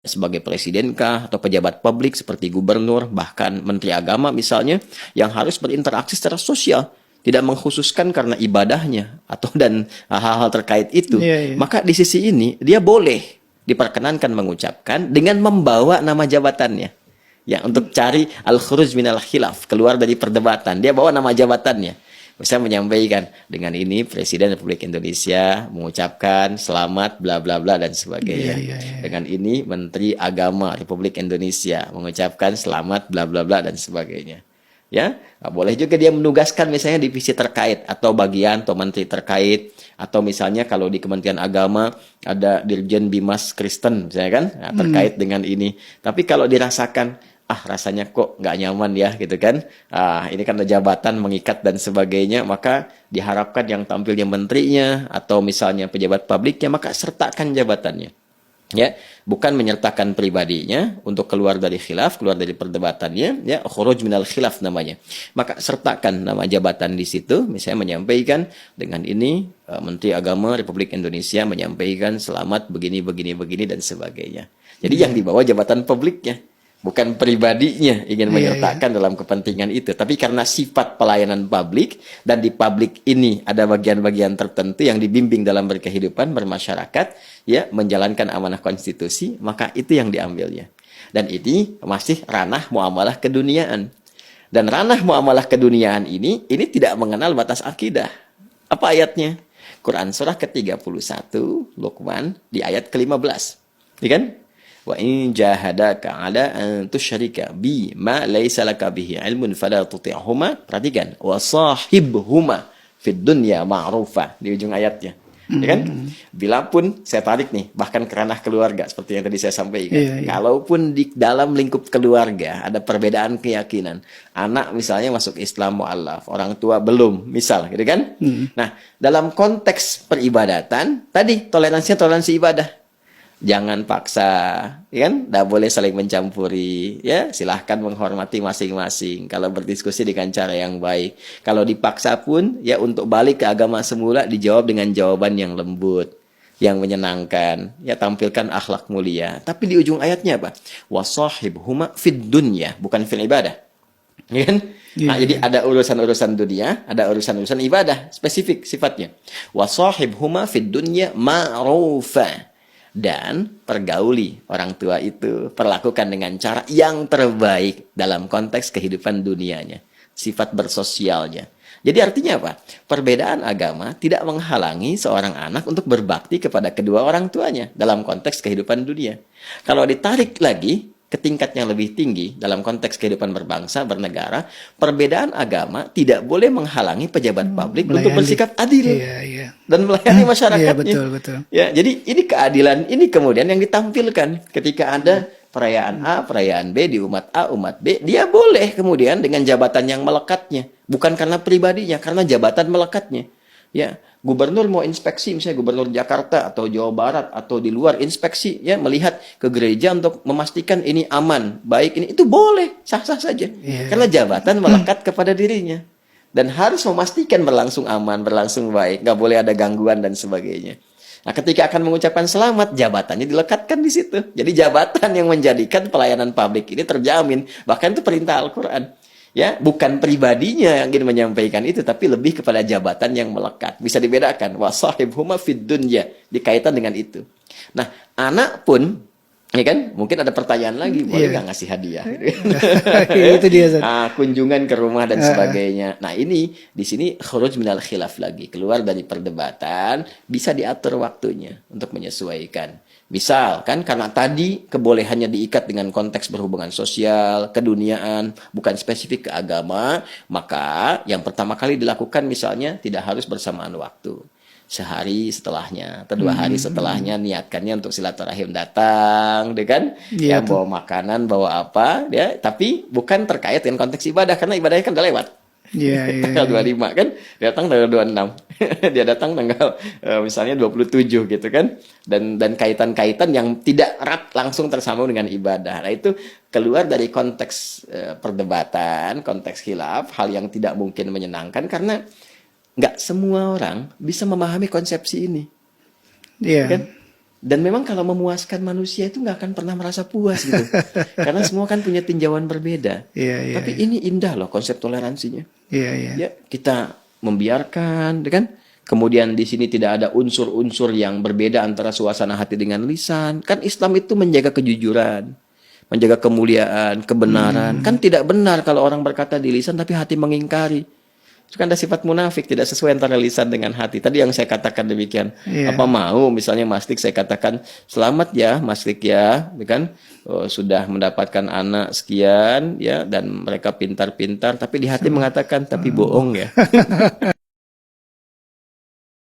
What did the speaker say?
sebagai presiden kah, atau pejabat publik seperti gubernur, bahkan menteri agama misalnya, yang harus berinteraksi secara sosial, tidak mengkhususkan karena ibadahnya atau dan hal-hal terkait itu, maka di sisi ini dia boleh diperkenankan mengucapkan dengan membawa nama jabatannya. Ya, untuk cari al-khuruj minal khilaf, keluar dari perdebatan, dia bawa nama jabatannya. Bisa menyampaikan, dengan ini Presiden Republik Indonesia mengucapkan selamat bla bla bla dan sebagainya. Dengan ini Menteri Agama Republik Indonesia mengucapkan selamat bla bla bla dan sebagainya. Ya, boleh juga dia menugaskan misalnya divisi terkait atau bagian atau menteri terkait, atau misalnya kalau di Kementerian Agama ada Dirjen Bimas Kristen misalnya kan, nah, terkait dengan ini. Tapi kalau dirasakan rasanya kok nggak nyaman ya gitu kan, ini kan ada jabatan mengikat dan sebagainya, maka diharapkan yang tampilnya menterinya atau misalnya pejabat publiknya, maka sertakan jabatannya. Ya, bukan menyertakan pribadinya untuk keluar dari khilaf, keluar dari perdebatannya, ya, khuruj minal khilaf namanya. Maka sertakan nama jabatan di situ, misalnya menyampaikan dengan ini Menteri Agama Republik Indonesia menyampaikan selamat begini begini begini dan sebagainya. Jadi yang dibawa jabatan publiknya, bukan pribadinya ingin menyertakan dalam kepentingan itu, tapi karena sifat pelayanan publik, dan di publik ini ada bagian-bagian tertentu yang dibimbing dalam berkehidupan bermasyarakat, ya, menjalankan amanah konstitusi, maka itu yang diambilnya. Dan ini masih ranah muamalah keduniaan. Dan ranah muamalah keduniaan ini tidak mengenal batas akidah. Apa ayatnya? Quran surah ke-31 Luqman di ayat ke-15. Ya kan? Wa in jahadaka ala an tusyrika bi ma laysa laka bihi ilmun fala tuti'huma. Perhatikan, wa sahibhuma fid dunya ma'rufa di ujung ayatnya. Ya kan? Bila pun saya tarik nih, bahkan ke ranah keluarga seperti yang tadi saya sampaikan. Kalaupun di dalam lingkup keluarga ada perbedaan keyakinan, anak misalnya masuk Islam mu'allaf, orang tua belum, misal gitu kan? Nah, dalam konteks peribadatan tadi toleransi ibadah. Jangan paksa, ya kan? Tidak boleh saling mencampuri, ya. Silahkan menghormati masing-masing. Kalau berdiskusi dengan cara yang baik. Kalau dipaksa pun, ya, untuk balik ke agama semula, dijawab dengan jawaban yang lembut, yang menyenangkan. Ya, tampilkan akhlak mulia. Tapi di ujung ayatnya apa? Wasahibhuma fid dunya, bukan fil ibadah. Ya kan? Nah, jadi ada urusan-urusan dunia, ada urusan-urusan ibadah, spesifik sifatnya. Wasahibhuma fid dunya ma'rufa. Dan pergauli orang tua itu, perlakukan dengan cara yang terbaik dalam konteks kehidupan dunianya, sifat bersosialnya. Jadi artinya apa? Perbedaan agama tidak menghalangi seorang anak untuk berbakti kepada kedua orang tuanya dalam konteks kehidupan dunia. Kalau ditarik lagi ke tingkat yang lebih tinggi dalam konteks kehidupan berbangsa, bernegara, perbedaan agama tidak boleh menghalangi pejabat publik untuk bersikap adil dan melayani masyarakatnya. Betul. Ya, jadi ini keadilan ini kemudian yang ditampilkan ketika ada perayaan A, perayaan B di umat A, umat B, dia boleh kemudian dengan jabatan yang melekatnya, bukan karena pribadinya, karena jabatan melekatnya. Ya, gubernur mau inspeksi, misalnya gubernur Jakarta atau Jawa Barat atau di luar inspeksi, ya, melihat ke gereja untuk memastikan ini aman, baik, ini itu boleh, sah-sah saja. Karena jabatan melekat kepada dirinya. Dan harus memastikan berlangsung aman, berlangsung baik, nggak boleh ada gangguan dan sebagainya. Nah, ketika akan mengucapkan selamat, jabatannya dilekatkan di situ. Jadi jabatan yang menjadikan pelayanan publik ini terjamin. Bahkan itu perintah Al-Quran. Ya, bukan pribadinya yang ingin menyampaikan itu, tapi lebih kepada jabatan yang melekat. Bisa dibedakan. Wasahibhuma fid dunya, dikaitan dengan itu. Nah, anak pun, ya kan, mungkin ada pertanyaan lagi, boleh nggak ngasih hadiah? Itu dia. Kunjungan ke rumah dan sebagainya. Nah, ini di sini khuruj minal khilaf lagi, keluar dari perdebatan, bisa diatur waktunya untuk menyesuaikan. Misal, kan karena tadi kebolehannya diikat dengan konteks berhubungan sosial, keduniaan, bukan spesifik ke agama, maka yang pertama kali dilakukan misalnya tidak harus bersamaan waktu. Sehari setelahnya, atau 2 hari setelahnya, niatkannya untuk silaturahim datang, deh kan? Yang bawa makanan, bawa apa, ya, tapi bukan terkait dengan konteks ibadah, karena ibadahnya kan udah lewat. Tanggal 25 kan, dia datang tanggal 26. Dia datang tanggal misalnya 27 gitu kan. Dan kaitan-kaitan yang tidak erat langsung tersambung dengan ibadah. Nah, itu keluar dari konteks perdebatan, konteks khilaf, hal yang tidak mungkin menyenangkan karena nggak semua orang bisa memahami konsepsi ini. Kan? Dan memang kalau memuaskan manusia itu nggak akan pernah merasa puas gitu. Karena semua kan punya tinjauan berbeda. Iya, iya. Tapi ini indah loh konsep toleransinya. Iya, iya. Ya, kita membiarkan, kan? Kemudian di sini tidak ada unsur-unsur yang berbeda antara suasana hati dengan lisan. Kan Islam itu menjaga kejujuran, menjaga kemuliaan, kebenaran. Kan tidak benar kalau orang berkata di lisan tapi hati mengingkari. Itu kan ada sifat munafik, tidak sesuai antara lisan dengan hati. Tadi yang saya katakan demikian. Iya. Apa mau misalnya Mas Dik saya katakan, selamat ya Mas Dik ya, kan? Oh, sudah mendapatkan anak sekian ya, dan mereka pintar-pintar, tapi di hati mengatakan tapi bohong ya.